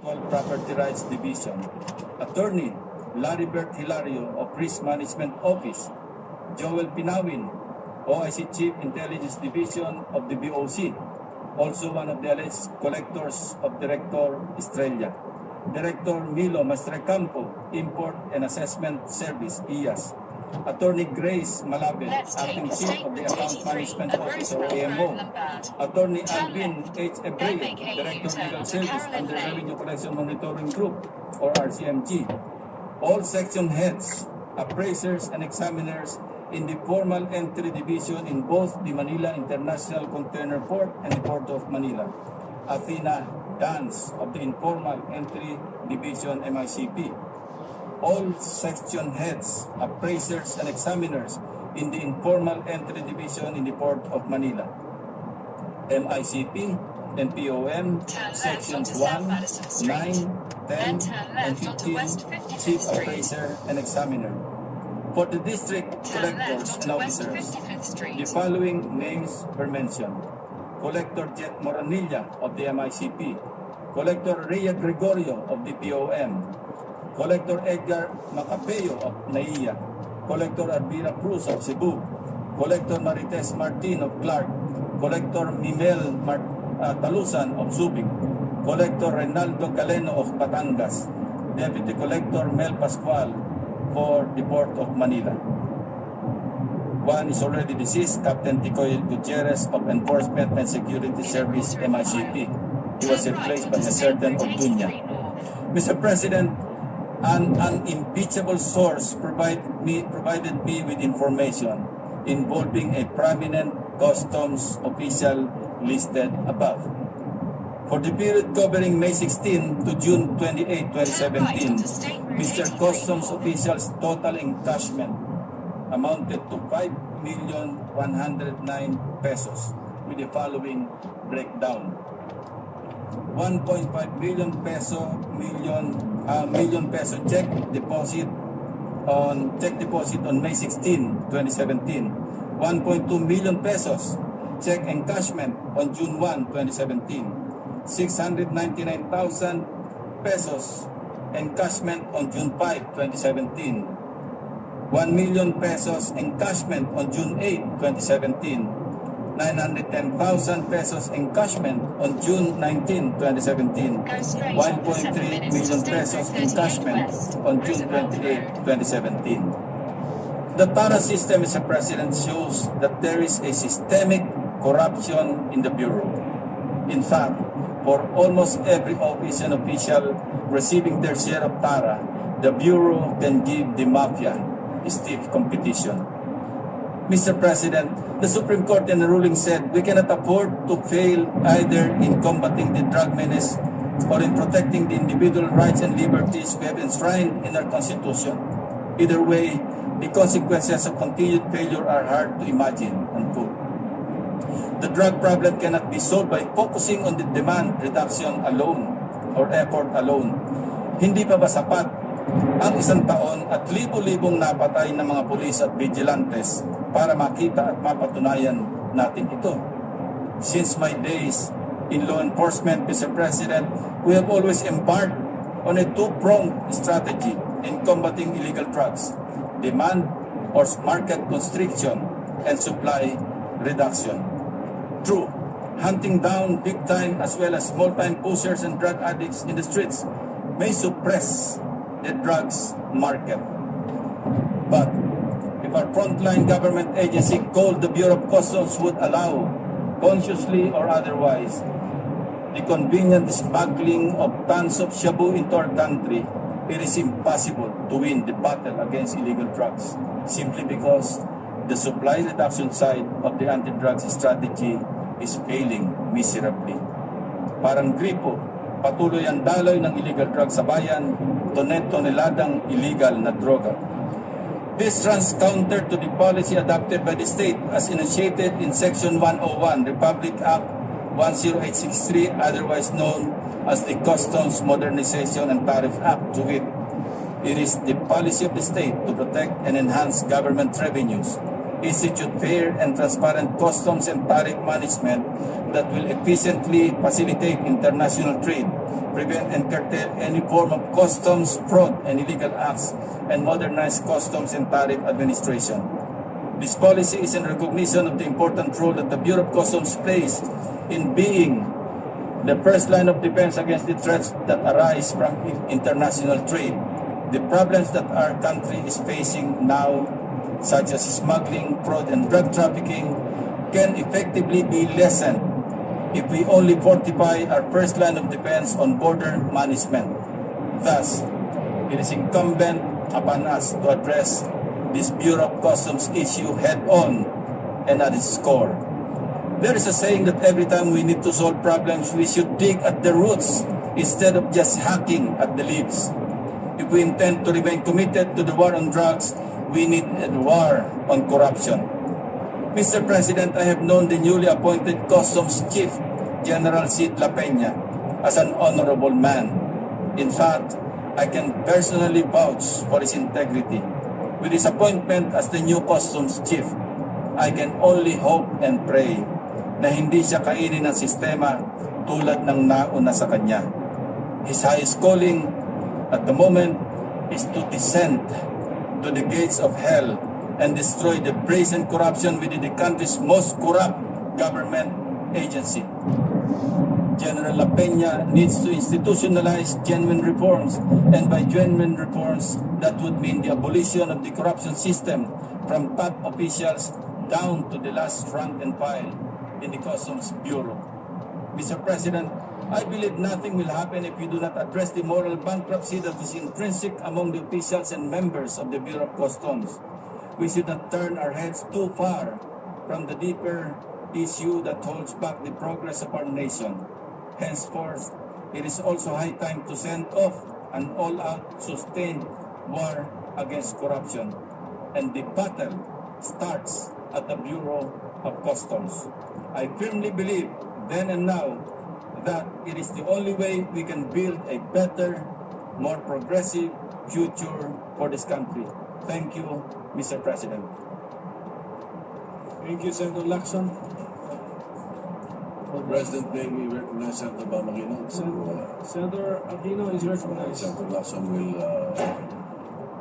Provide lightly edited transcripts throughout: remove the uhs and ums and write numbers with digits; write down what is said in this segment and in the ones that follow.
Intellectual Property Rights Division. Attorney Laribert Hilario of Risk Management Office. Joel Pinawin, OIC Chief Intelligence Division of the BOC, also one of the alleged collectors of Director Estrella. Director Milo Mastrecampo, Import and Assessment Service, IAS. Attorney Grace Malabel, Acting Chief of the Account Management Office or AMO. Attorney Alvin H. Ebreo, Director Legal Service under Revenue Collection Monitoring Group or RCMG. All section heads, appraisers and examiners in the Formal Entry Division in both the Manila International Container Port and the Port of Manila. Athena Dance of the Informal Entry Division, MICP. All section heads, appraisers and examiners in the Informal Entry Division in the Port of Manila. MICP and POM, Sections 1, 9, 10, and 15, Chief Appraiser and Examiner. For the district collectors and officers, the following names were mentioned. Collector Jet Moranilla of the MICP, Collector Rhea Gregorio of the POM, Collector Edgar Macapeo of NAIA, Collector Albira Cruz of Cebu, Collector Marites Martin of Clark, Collector Mimel Talusan of Subic, Collector Reynaldo Galeno of Batangas, Deputy Collector Mel Pascual for the Port of Manila. One is already deceased, Captain Ticoy Gutierrez of Enforcement and Security Service, MICP. He was replaced by a certain Orduña. Mr. President, an unimpeachable source provided me with information involving a prominent customs official listed above. For the period covering May 16 to June 28, 2017, Mr. Customs official's total encashment amounted to 5,109 pesos with the following breakdown. 1.5 million peso check deposit on May 16, 2017. 1.2 million pesos check encashment on June 1, 2017. 699,000 pesos encashment on June 5, 2017. 1 million pesos encashment on June 8, 2017. 910,000 pesos encashment on June 19, 2017. 1.3 million pesos encashment on June 28, 2017. The TARA system, Mr. President, shows that there is a systemic corruption in the Bureau. In fact, for almost every office and official receiving their share of TARA, the Bureau can give the mafia stiff competition. Mr. President, the Supreme Court in the ruling said we cannot afford to fail either in combating the drug menace or in protecting the individual rights and liberties we have enshrined in our Constitution. Either way, the consequences of continued failure are hard to imagine, unquote. The drug problem cannot be solved by focusing on the demand reduction alone or effort alone. Hindi pa ba sapat ang isang taon at libo-libong napatay ng mga pulis at vigilantes para makita at mapatunayan natin ito? Since my days in law enforcement, Mr. President, we have always embarked on a two-pronged strategy in combating illegal drugs: demand or market constriction and supply reduction. True, hunting down big-time as well as small-time pushers and drug addicts in the streets may suppress the drugs market. But if our frontline government agency called the Bureau of Customs would allow, consciously or otherwise, the convenient smuggling of tons of shabu into our country, it is impossible to win the battle against illegal drugs simply because the supply reduction side of the anti-drugs strategy is failing miserably. Parang gripo, patuloy ang daloy ng illegal drugs sa bayan, toneladang illegal na droga. This runs counter to the policy adopted by the state as initiated in Section 101, Republic Act 10863, otherwise known as the Customs Modernization and Tariff Act. To it is the policy of the state to protect and enhance government revenues, institute fair and transparent customs and tariff management that will efficiently facilitate international trade, prevent and curtail any form of customs fraud and illegal acts, and modernize customs and tariff administration. This policy is in recognition of the important role that the Bureau of Customs plays in being the first line of defense against the threats that arise from international trade. The problems that our country is facing now, such as smuggling, fraud, and drug trafficking, can effectively be lessened if we only fortify our first line of defense on border management. Thus, it is incumbent upon us to address this Bureau of Customs issue head-on and at its core. There is a saying that every time we need to solve problems, we should dig at the roots instead of just hacking at the leaves. If we intend to remain committed to the war on drugs, we need a war on corruption. Mr. President, I have known the newly appointed Customs Chief, General Sid La Peña, as an honorable man. In fact, I can personally vouch for his integrity. With his appointment as the new Customs Chief, I can only hope and pray na hindi siya kainin ng sistema tulad ng nauna sa kanya. His highest calling at the moment is to descend to the gates of hell and destroy the brazen corruption within the country's most corrupt government agency. General La Peña needs to institutionalize genuine reforms, and by genuine reforms, that would mean the abolition of the corruption system from top officials down to the last rank and file in the Customs Bureau. Mr. President, I believe nothing will happen if we do not address the moral bankruptcy that is intrinsic among the officials and members of the Bureau of Customs. We should not turn our heads too far from the deeper issue that holds back the progress of our nation. Henceforth, it is also high time to send off an all-out sustained war against corruption. And the battle starts at the Bureau of Customs. I firmly believe then and now that it is the only way we can build a better, more progressive future for this country. Thank you, Mr. President. Thank you, Senator Lacson. President, may we recognize Senator Bam-Aquino? Senator Aquino is recognized. Senator Lacson will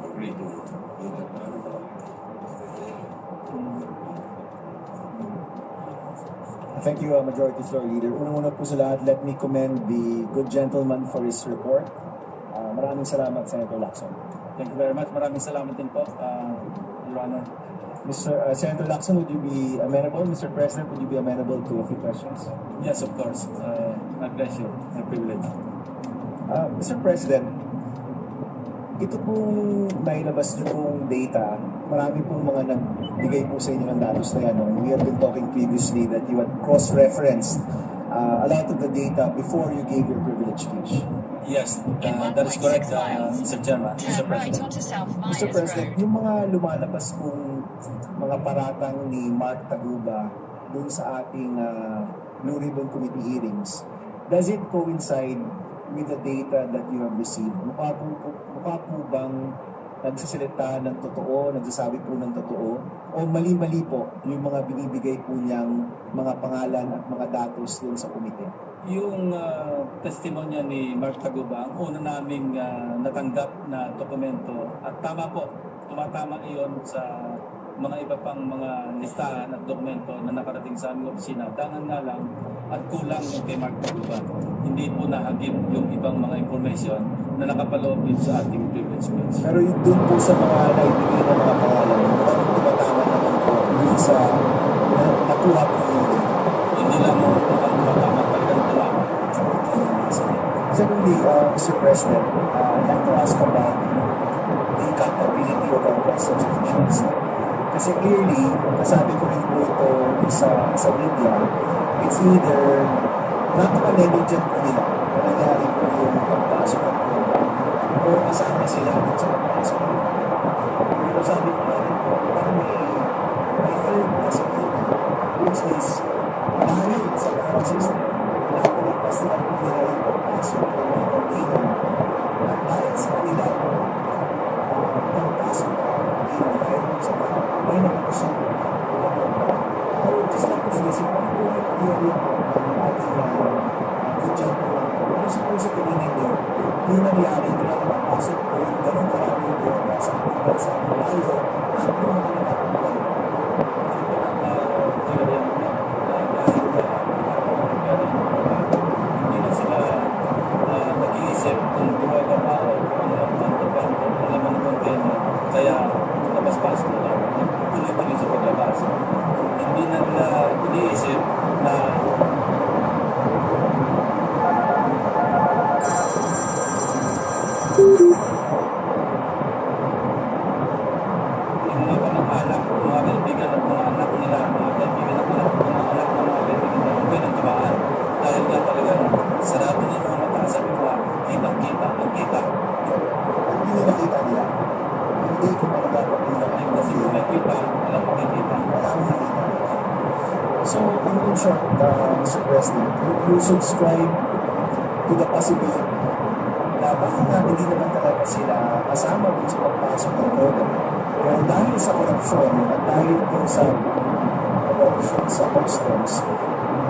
agree to do that. Thank you, Majority Floor Leader. Unang-una po sa lahat, let me commend the good gentleman for his report. Maraming salamat, Senator Lacson. Thank you very much. Maraming salamat din po, Your Honor. Senator Lacson, would you be amenable? Mr. President, would you be amenable to a few questions? Yes, of course. My pleasure, my privilege. Mr. President, ito pong nailabas niyo pong data, marami pong mga nagbigay po sa inyo ng datos na yan. We have been talking previously that you had cross-referenced a lot of the data before you gave your privilege speech. Yes, that is correct, Mr. Chairman, Mr. President. Mr. President, yung mga lumalabas pong mga paratang ni Mark Taguba dun sa ating Blue Ribbon Committee hearings, does it coincide with the data that you have received? Mukha po bang nagsasalita ng totoo, nagsasabi po ng totoo, o mali-mali po yung mga binibigay po niyang mga pangalan at mga datos dun sa komite? Yung testimonya ni Mark Taguba, ang una naming natanggap na dokumento, at tama po, tumatama iyon sa mga iba pang mga listahan at dokumento na nakarating sa aming opisina. Dangan nga lang at kulang yung kay Mark Taguba. Hindi po nahagip yung ibang mga information na nakapaloob din sa ating privilege speech. Pero yung dun po sa mga naibigay na mga pangalan, mukhang tumatama naman po dun sa nakuha po yung data. Hindi lang mo mukhang tumatama, talagang tumatama. Secondly, Mr. President, I'd like to ask about the accountability of our customs officials. Kasi clearly, nasabi ko rin po ito sa media, it's either napaka-negligent po nila na nangyari po yung pagpasok ng program o kasama sila sa pagpasok ng program. Pero sabi ko na rin po, parang may third possibility, which is dahil sa current system, nakapalapas na po nila yung pagpasok ng mga container at dahil sa kanila pagpasok ng container dahil sa mga may nakakusap po. I would just like to visit po yung theory po ng ating good job po. Kasi po po sa tingin ninyo, yung nangyari, hindi na napapasok po yung ganun karaming droga sa ating bansa, lalo at yung mga nakakapagay. Hindi na sila nag-iisip kung droga pa o kung ano ang kanto-kanto, alam ang container. Kaya labas-pasok na lang. Tuloy-tuloy sa paglabas. Hindi na nila iniisip na yung mga kamag-anak, mga kaibigan at mga anak nila, mga kaibigan at mga anak ng mga kaibigan nila, huwag ng tamaan. Dahil nga talagang sarado na yung mga mata, sabi ko nga, kitang-kita, nakita. Hindi na nakita nila. Hindi ko pa nagpapakita Ay, kasi kung nakita, alam makikita. Wala akong nakita nila. So, in short, Mr. President, you subscribe to the possibility na baka nga hindi naman talaga sila kasama dun sa pagpasok ng droga. Pero dahil sa korupsyon at dahil po sa corruption sa customs,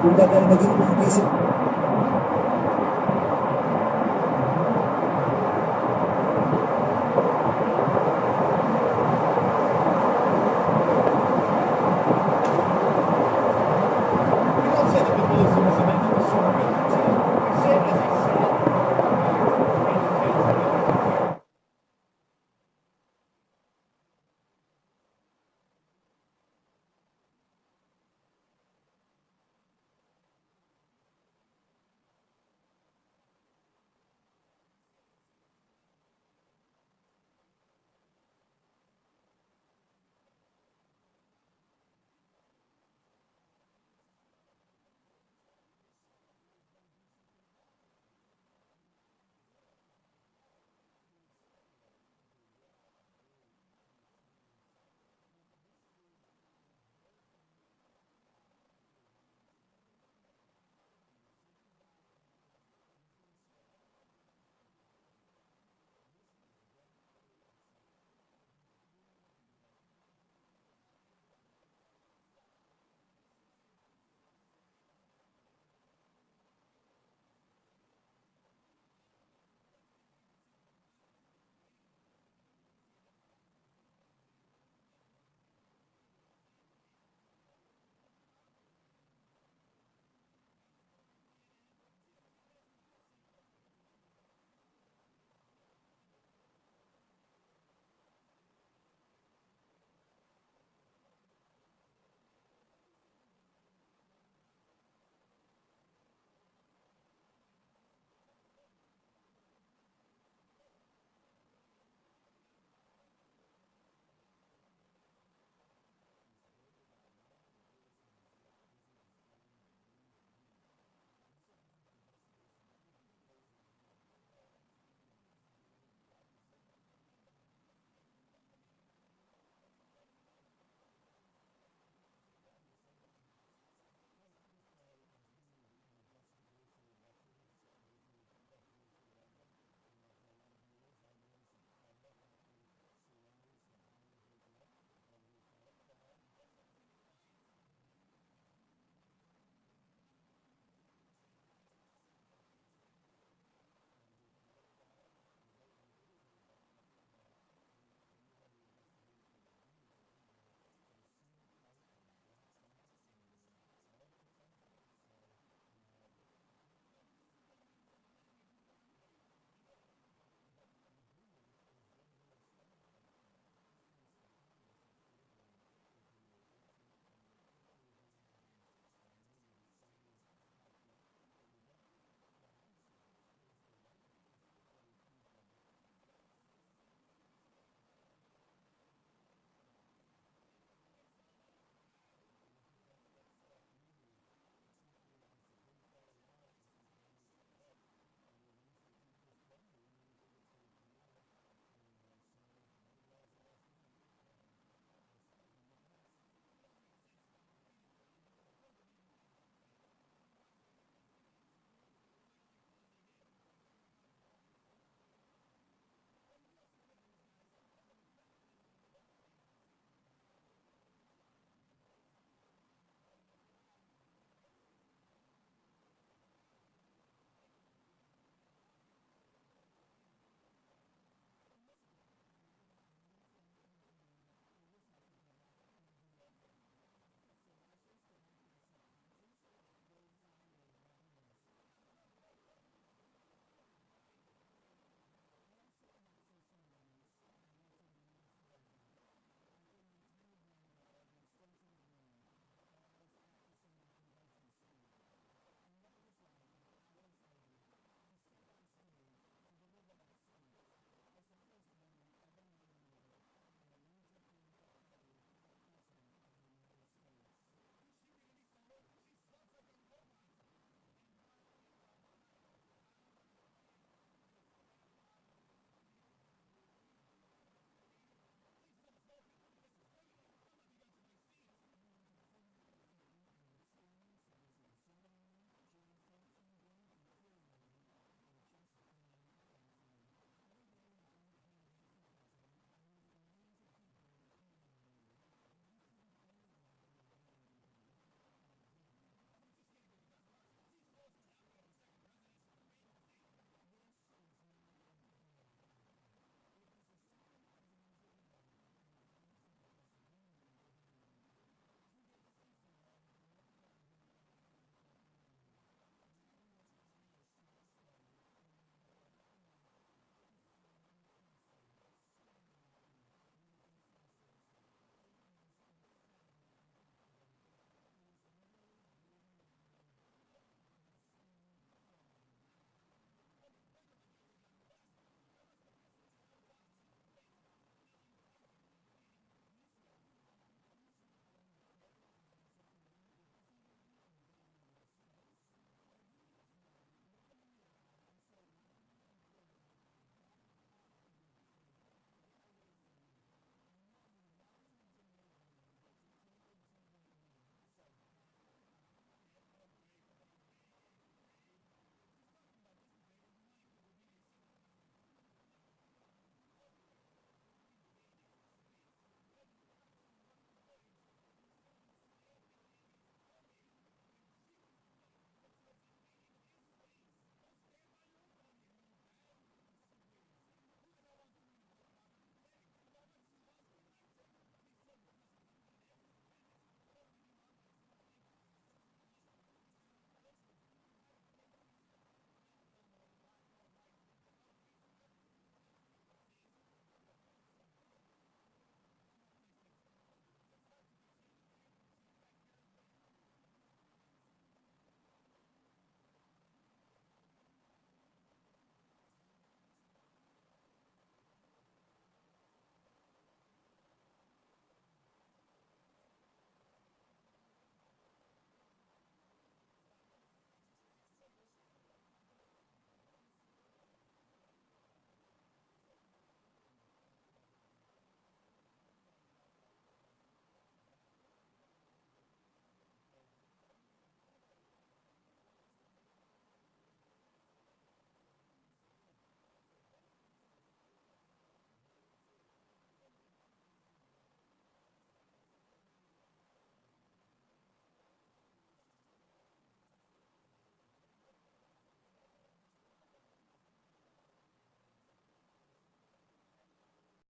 kung baga naging complicit